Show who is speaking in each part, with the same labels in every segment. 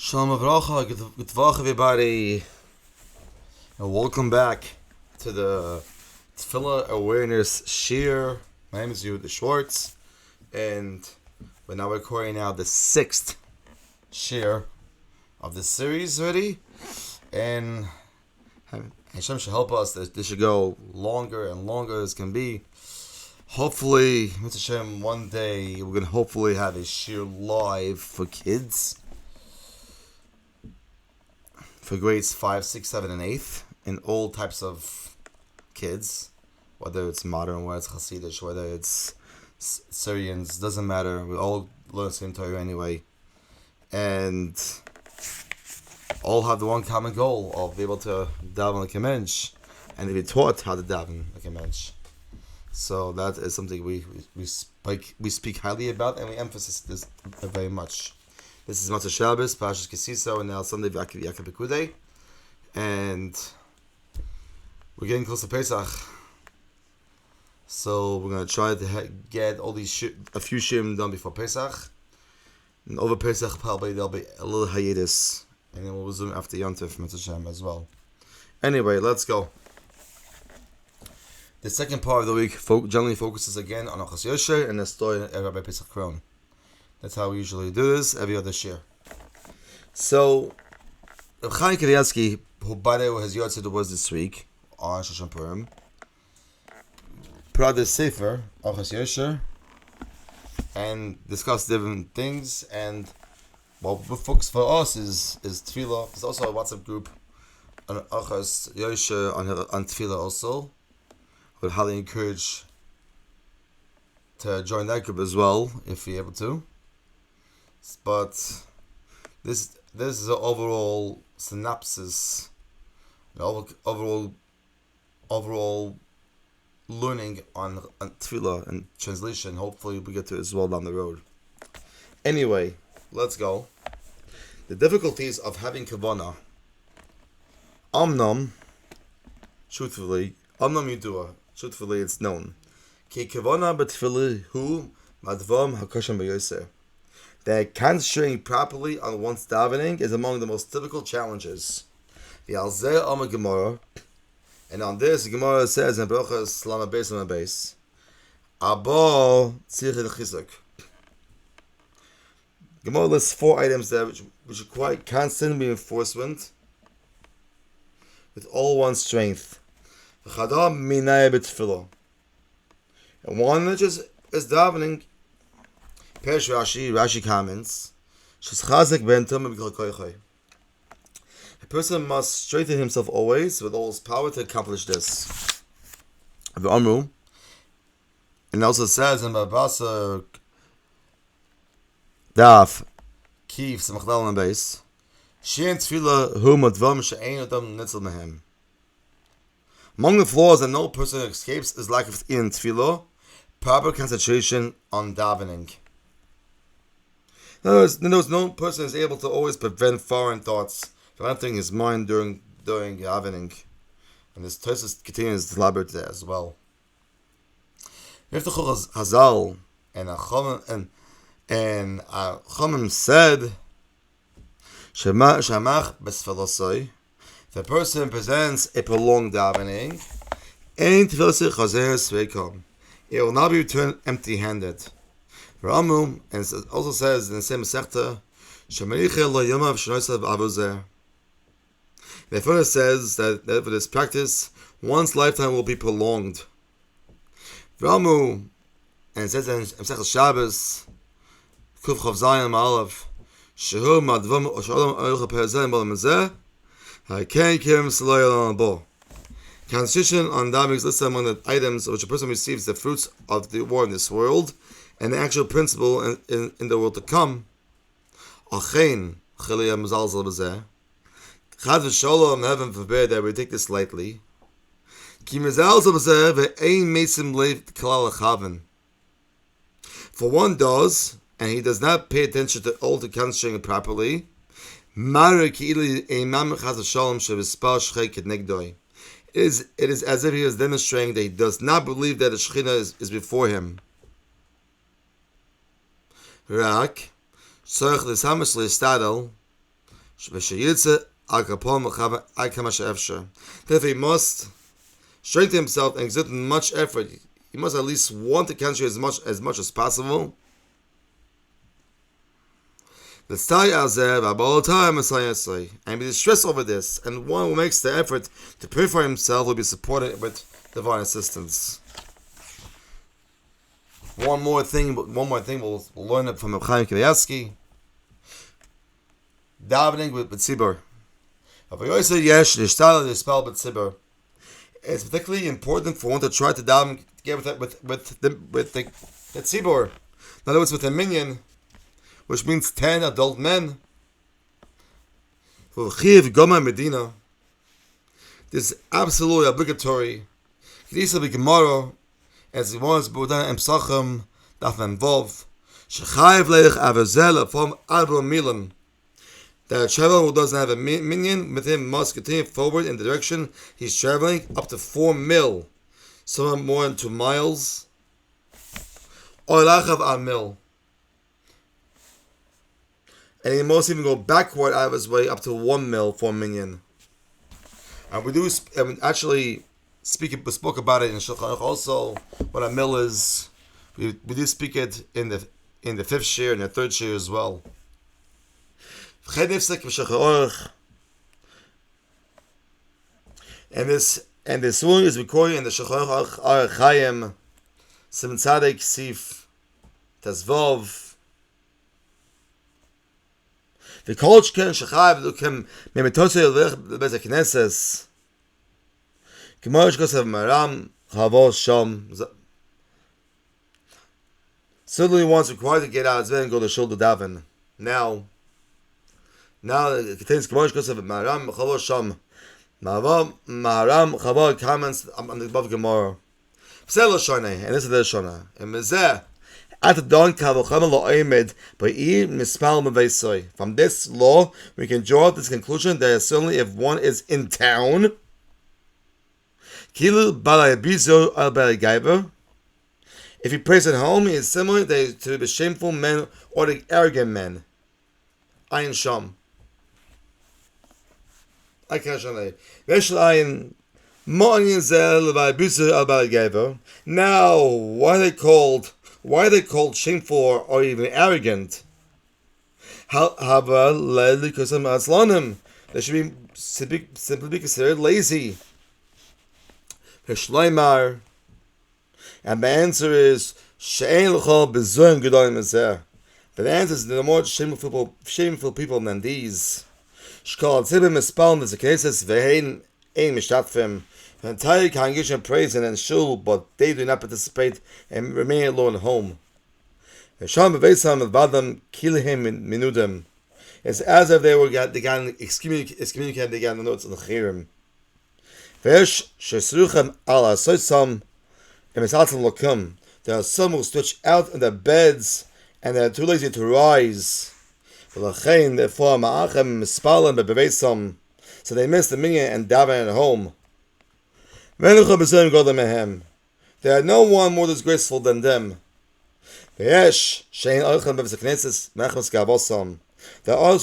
Speaker 1: Shalom Avracha, good Vach everybody, and welcome back to the Tefillah Awareness Shuir. My name is Yehuda Schwartz, and we're now recording the sixth Shuir of the series already, and Hashem should help us that this should go longer and longer as can be. Hopefully, Mr. Hashem, one day we're going to hopefully have a Shuir live for kids. For grades 5, 6, 7, and 8, and all types of kids, whether it's modern, whether it's Hasidish, whether it's Syrians, doesn't matter. We all learn the same Torah anyway. And all have the one common goal of being able to daven like a mensch, and to be taught how to daven like a mensch. So that is something we speak highly about, and we emphasize this very much. This is Matzah Shabbos, Parashas Kisiso, and now Sunday Yaakov Pekudei, and we're getting close to Pesach. So we're gonna try to get all these a few shirim done before Pesach, and over Pesach probably there'll be a little hiatus, and then we'll resume after Yom Tov Mitzvah Shem as well. Anyway, let's go. The second part of the week generally focuses again on Achas Yosher and the story of Rabbi Pesach Kron. That's how we usually do this every other year. So, Reb Chaim Kanievsky, who by the way has Yahrzeit was this week on Shoshan Purim, put out this sefer Achas Yosher and discussed different things. And what the focus for us is Tefillah. There's also a WhatsApp group on Achas Yosher on Tefillah also. I would highly encourage to join that group as well if you're able to. But this is an overall synopsis, overall learning on Tefillah and translation. Hopefully we get to it as well down the road. Anyway, let's go. The difficulties of having kavanah. Truthfully it's known. Ki kavanah b'tefillah hu madvam hakoshem b'yoseh. That concentrating properly on one's davening is among the most difficult challenges. And on this, the Gemara says in Brachas Lama Beis Lama Beis, Abo Tzirich Chizuk. Gemara lists 4 items there which require constant reinforcement with all one's strength. And one which is davening. Perish Rashi comments, a person must strengthen himself always with all his power to accomplish this. And it also says in Babasa Daf Kif Samachdal and Base, Shein Tefillah Hu Madvam She'ein Adam Nitzel Mehem. Among the flaws that no person escapes is lack of in Tefillah, proper concentration on davening. In other words, no person is able to always prevent foreign thoughts from entering his mind during davening, and this Tosfos continues to elaborate there as well. Miftach Hazal and Chachamim said, "Shamach besfelosoi." If a person presents a prolonged davening, ein tefillah chazer sveikom, it will not be returned empty-handed. Ramu, and it also says in the same Masechta, the further says that for this practice, one's lifetime will be prolonged. Ramu, and it says in Masechta Shabbos, Kuf Chav Zayin Ma'alav, Shehu Madvam Oshalom Oilcha Perezen Balam Zeh, Haken Kim Saloy Alam Bo. Constitution on davening is listed among the items which a person receives the fruits of the war in this world, and the actual principle in the world to come. Achein Chiliyah Mazal Zeh. Chad v'Sholom, heaven forbid that we take this lightly. Ki Mazal Zeh ve'ein Meisim Leiv Kalal Chaven. For one does, and he does not pay attention to all the concentrating properly. Mara Ki'ili Eimam Chad v'Sholom Shevispal Shchei Kednegdoi. It is as if he is demonstrating that he does not believe that the Shekhinah is before him. Rak, tzarich l'samish le'istadel, Therefore, he must strengthen himself and exert much effort. He must at least want to concentrate as much as possible. And be distressed over this, and one who makes the effort to purify himself will be supported with divine assistance. One more thing we'll learn it from Chaim Kanievsky. Davening with tzibur. It's particularly important for one to try to daven together with the tzibur. In other words, with a minyan, which means 10 adult men. For Chiv Goma Medina, this is absolutely obligatory. Kedisa b'Gemara, as it was Budan Emsachim Daf Memvov, Shechayev Leich Avazel from Arba Milan. That a traveler who doesn't have a minyan with him must continue forward in the direction he's traveling up to 4 mil, some more than 2 miles, or lachav al mil. And he must even go backward out of his way up to 1 mil for a minyan. And we actually spoke about it in Shulchan Aruch also. What a mil is, we do speak it in the 5th shir and the 3rd shir as well. And this one is recorded in the Shulchan Aruch Chaim Simon Tzaddik Sif Tazvov. The college can Shechayev Lukem Memitosei Lech Bez HaKnesses K'mosh Kosev Maram Chavos Sham. Certainly one's required to get out of his bed and go to Shul to daven. Now it contains K'mosh Kosev Maram Chavos Sham. Maram Chavos comments on the above Gemara. Psel Shoneh, and this is the Shonah. And Mezeh at the dawn kavochem lo oimed by mispal meveisoi. From this law, we can draw this conclusion that certainly if one is in town, kilu balayabizo al balayagaiver. If he prays at home, he is similar to the shameful men or the arrogant men. Ayin sham. I can't say. Veshel ayin ma'ayin zel balayabizo al balayagaiver. Now, why are they called shameful or even arrogant? They should be simply be considered lazy. And the answer is but the answer is there are more shameful people than these. The entire congregation prays and shul, but they do not participate and remain alone at home. It's as if they got excommunicated, they got the notes of the Chirim. There are some who stretch out in their beds and they are too lazy to rise. So they miss the minyan and daven at home. There are no one more disgraceful than them. There are others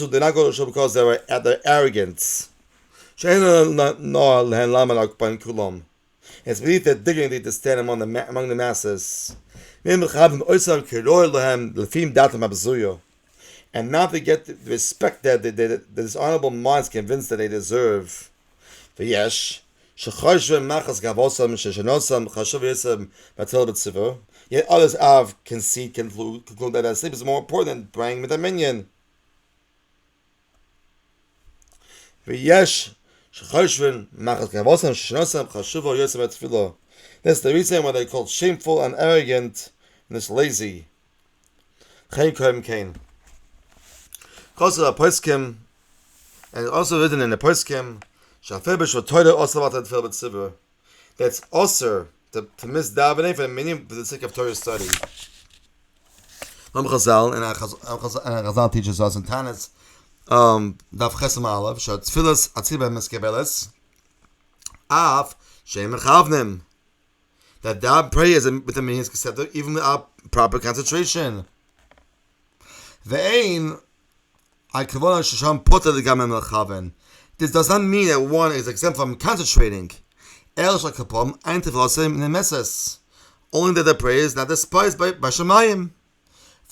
Speaker 1: who do not go to shul because they were at their arrogance. It's beneath their dignity to stand among the masses. And not to get the respect that the dishonorable minds convinced that they deserve. Yet others have conclude that sleep is more important than praying with a minyan. That's the reason why they're called shameful and arrogant and it's lazy. And also written in the poskim, that's also to miss davening for the minyan for the sake of Torah study. Chazal teaches us in Tanis, Daf Chesem Aleph, Tefillas Atziba Meskebeles, Af Shem Chavnim. That prayer is with the minyan is accepted even without proper concentration. Ve'ein This does not mean that one is exempt from concentrating. Only that the prayer is not despised by Shemayim.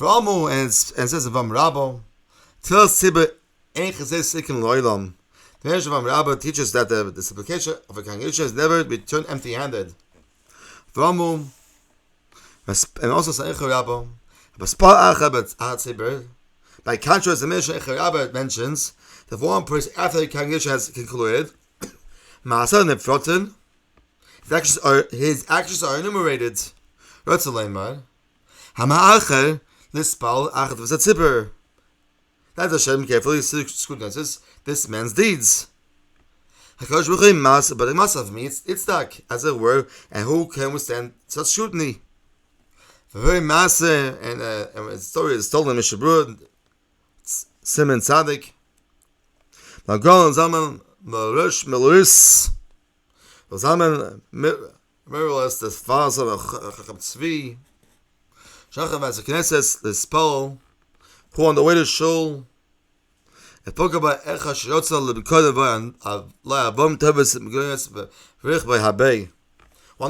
Speaker 1: And says Vam Rabbo, Til Sibbe Ein Chazeh Sikim Loilam. The Medrash of Rabbo teaches that the supplication of a congregation is never returned empty-handed. And also Sa'ich Rabbo, by contrast, the Medrash of Rabbo mentions that one person after the congregation has concluded, Ma'aseh Nefrotin, his actions are enumerated. Ratzaleimar, Hama'acher Lispal Achat V'Zatzibur. That Hashem carefully scrutinizes this man's deeds. HaKadosh Baruch Hu mas, but it must have me, it's dark, as it were, and who can withstand such scrutiny? The very Maaseh, and the story is told in Mishabur, Simon Tzaddik, Lagon Zaman Melush Meluris, Zaman Mirulus, the father of Chacham Tzvi, Shacham as a Knesset, the Spal, who on the way to Shul, on the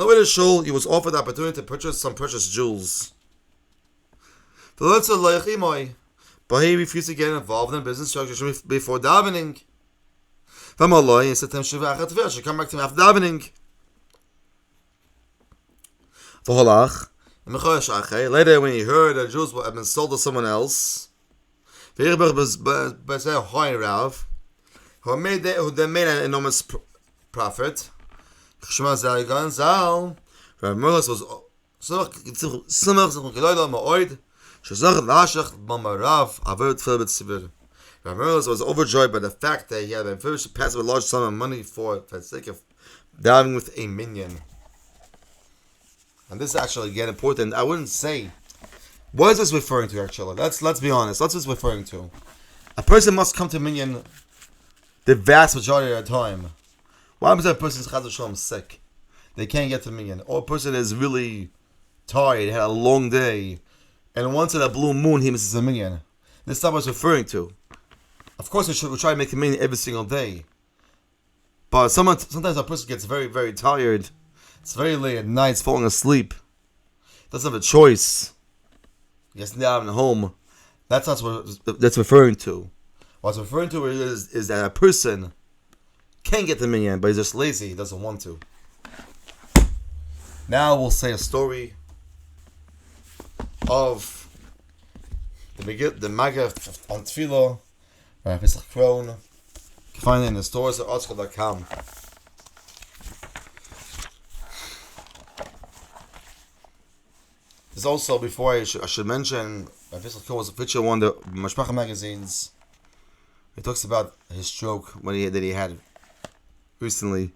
Speaker 1: way to Shul, he was offered the opportunity to purchase some precious jewels. But he refused to get involved in business structure before davening. He said to him, I should come back to him after davening. Later, when he heard that jewels had been sold to someone else, who then made an enormous profit, was overjoyed by the fact that he had been privileged to pass a large sum of money for the sake of davening with a minion. And this is actually again important. I wouldn't say, what is this referring to actually? Let's be honest. What's this referring to? A person must come to minyan the vast majority of the time. What happens if a person is Chaz v'Shalom sick? They can't get to minyan. Or a person is really tired, had a long day, and once in a blue moon he misses a minyan. This is not what it's referring to. Of course, we try to make a minyan every single day. But sometimes a person gets very, very tired. It's very late at night, it's falling asleep. Doesn't have a choice. He has to daven at home. That's not what that's referring to. What's referring to is that a person can get the minyan, but he's just lazy, he doesn't want to. Now we'll say a story of the Maggid on Tefillah, by Pesach Kron. You can find it in the stores at article.com. There's also, before I should mention, Pesach Kron was a feature on the Mashpacha magazines. It talks about his stroke that he had recently,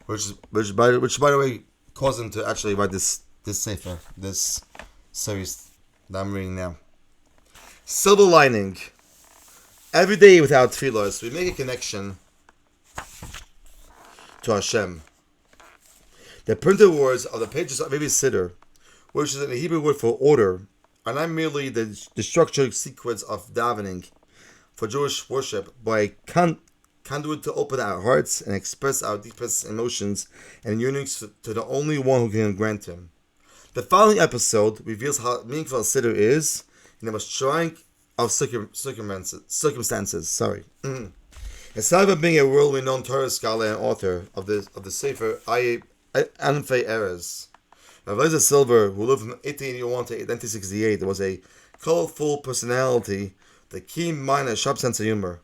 Speaker 1: which by the way caused him to actually write this sefer, this series that I'm reading now. Silver lining. Every day without tefillah, we make a connection to Hashem. The printed words of the pages of every siddur, which is a Hebrew word for order, are not merely the structured sequence of davening for Jewish worship, but a conduit to open our hearts and express our deepest emotions and yearnings to the only one who can grant them. The following episode reveals how meaningful a siddur is in the most trying of circumstances. Aside from being a world-renowned Torah scholar and author of the Sefer Anfei Erez, Rav Eliezer Silver, who lived from 1881 to 1968, was a colorful personality with a keen mind and a sharp sense of humor.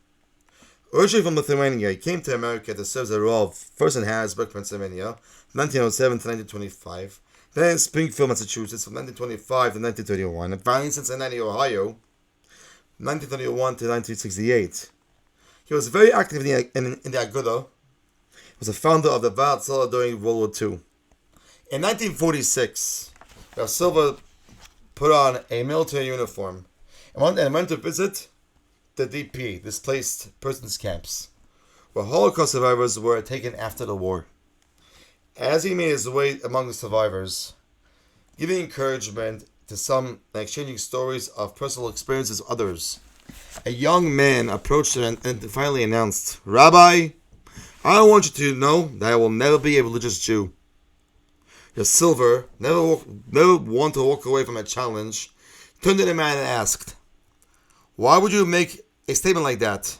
Speaker 1: Originally from Lithuania, he came to America to serve as a Rav, first in Harrisburg, Pennsylvania, from 1907 to 1925, then in Springfield, Massachusetts, from 1925 to 1931, and finally in Cincinnati, Ohio, from 1931 to 1968. He was very active in the Agudah. He was a founder of the Vaad Tzala during World War II. In 1946, Rav Silver put on a military uniform and went to visit the DP, displaced persons camps, where Holocaust survivors were taken after the war. As he made his way among the survivors, giving encouragement to some and exchanging stories of personal experiences with others, A young man approached him and finally announced, "Rabbi, I want you to know that I will never be a religious Jew. Your silver never want to walk away from a challenge." Turned to the man and asked, "Why would you make a statement like that?"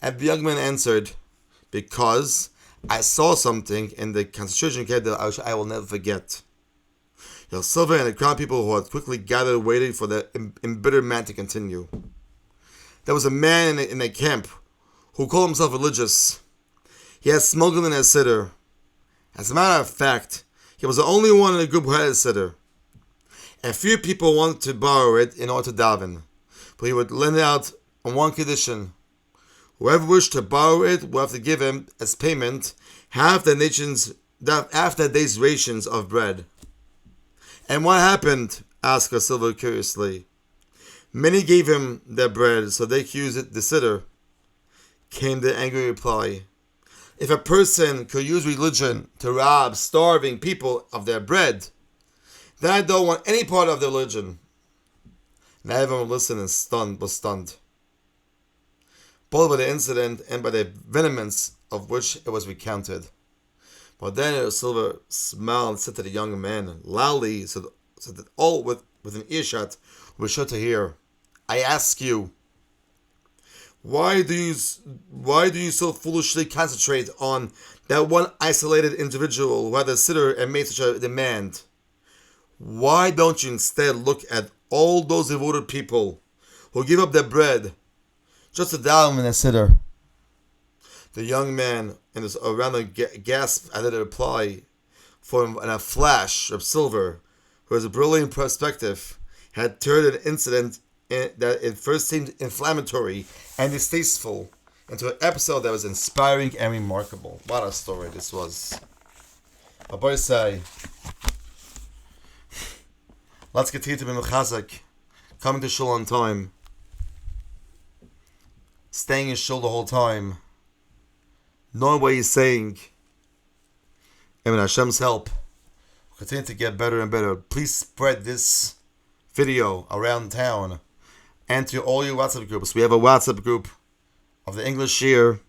Speaker 1: And the young man answered, "Because I saw something in the concentration camp that I will never forget." Your silver and the crowd people who had quickly gathered waiting for the embittered man to continue. There was a man in a camp who called himself religious. He had smuggled in a siddur. As a matter of fact, he was the only one in the group who had a siddur. A few people wanted to borrow it in order to daven, but he would lend it out on one condition. Whoever wished to borrow it would have to give him, as payment, half the day's rations of bread. "And what happened?" asked a silver curiously. "Many gave him their bread so they could use it the siddur," came the angry reply. "If a person could use religion to rob starving people of their bread, then I don't want any part of their religion." And everyone listened and was stunned, both by the incident and by the vehemence of which it was recounted. But then the silver smiled and said to the young man loudly, so that all within earshot were sure to hear, "I ask you, why do you so foolishly concentrate on that one isolated individual who had a siddur and made such a demand? Why don't you instead look at all those devoted people who give up their bread just to daven in a siddur?" The young man and his around gasped at the reply, for in a flash of silver, who has a brilliant perspective, had turned an incident that at first seemed inflammatory and distasteful into an episode that was inspiring and remarkable. What a story this was. Rabbi say, let's continue to be mechazek, coming to shul on time, staying in shul the whole time, knowing what he's saying, and with Hashem's help, continue to get better and better. Please spread this video around town and to all your WhatsApp groups. We have a WhatsApp group of the English Shuir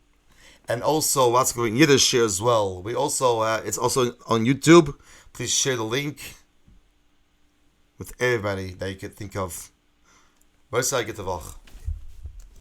Speaker 1: and also WhatsApp group in Yiddish Shuir as well. We also it's also on YouTube. Please share the link with everybody that you could think of. V'asai Gitavach.